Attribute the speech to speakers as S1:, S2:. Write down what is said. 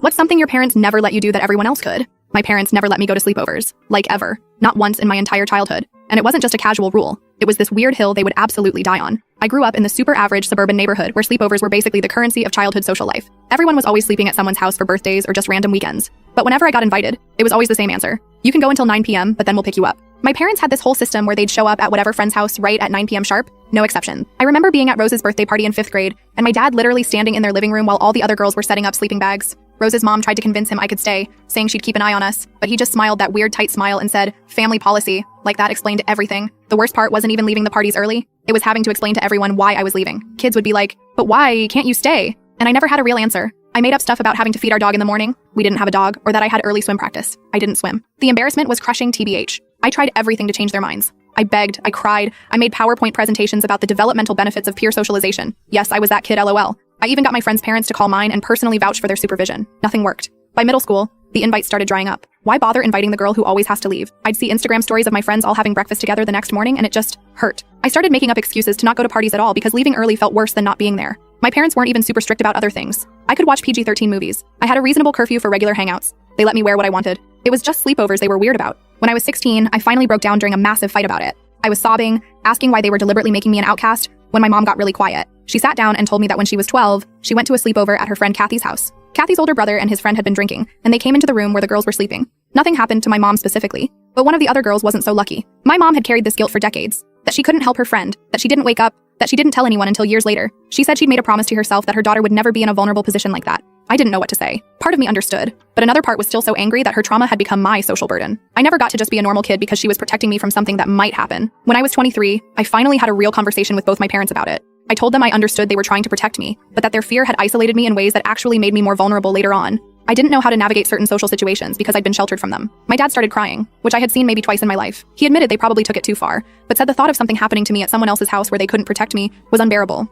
S1: What's something your parents never let you do that everyone else could? My parents never let me go to sleepovers. Like ever. Not once in my entire childhood. And it wasn't just a casual rule. It was this weird hill they would absolutely die on. I grew up in the super average suburban neighborhood where sleepovers were basically the currency of childhood social life. Everyone was always sleeping at someone's house for birthdays or just random weekends. But whenever I got invited, it was always the same answer. You can go until 9 p.m., but then we'll pick you up. My parents had this whole system where they'd show up at whatever friend's house right at 9 p.m. sharp, no exception. I remember being at Rose's birthday party in 5th grade, and my dad literally standing in their living room while all the other girls were setting up sleeping bags. Rose's mom tried to convince him I could stay, saying she'd keep an eye on us, but he just smiled that weird tight smile and said, "Family policy." Like that explained everything. The worst part wasn't even leaving the parties early. It was having to explain to everyone why I was leaving. Kids would be like, "But why can't you stay?" And I never had a real answer. I made up stuff about having to feed our dog in the morning. We didn't have a dog, or that I had early swim practice. I didn't swim. The embarrassment was crushing TBH. I tried everything to change their minds. I begged, I cried, I made PowerPoint presentations about the developmental benefits of peer socialization. Yes, I was that kid, LOL. I even got my friends' parents to call mine and personally vouch for their supervision. Nothing worked. By middle school, the invites started drying up. Why bother inviting the girl who always has to leave? I'd see Instagram stories of my friends all having breakfast together the next morning and it just hurt. I started making up excuses to not go to parties at all because leaving early felt worse than not being there. My parents weren't even super strict about other things. I could watch PG-13 movies. I had a reasonable curfew for regular hangouts. They let me wear what I wanted. It was just sleepovers they were weird about. When I was 16, I finally broke down during a massive fight about it. I was sobbing, asking why they were deliberately making me an outcast, when my mom got really quiet. She sat down and told me that when she was 12, she went to a sleepover at her friend Kathy's house. Kathy's older brother and his friend had been drinking, and they came into the room where the girls were sleeping. Nothing happened to my mom specifically, but one of the other girls wasn't so lucky. My mom had carried this guilt for decades, that she couldn't help her friend, that she didn't wake up, that she didn't tell anyone until years later. She said she'd made a promise to herself that her daughter would never be in a vulnerable position like that. I didn't know what to say. Part of me understood, but another part was still so angry that her trauma had become my social burden. I never got to just be a normal kid because she was protecting me from something that might happen. When I was 23, I finally had a real conversation with both my parents about it. I told them I understood they were trying to protect me, but that their fear had isolated me in ways that actually made me more vulnerable later on. I didn't know how to navigate certain social situations because I'd been sheltered from them. My dad started crying, which I had seen maybe twice in my life. He admitted they probably took it too far, but said the thought of something happening to me at someone else's house where they couldn't protect me was unbearable.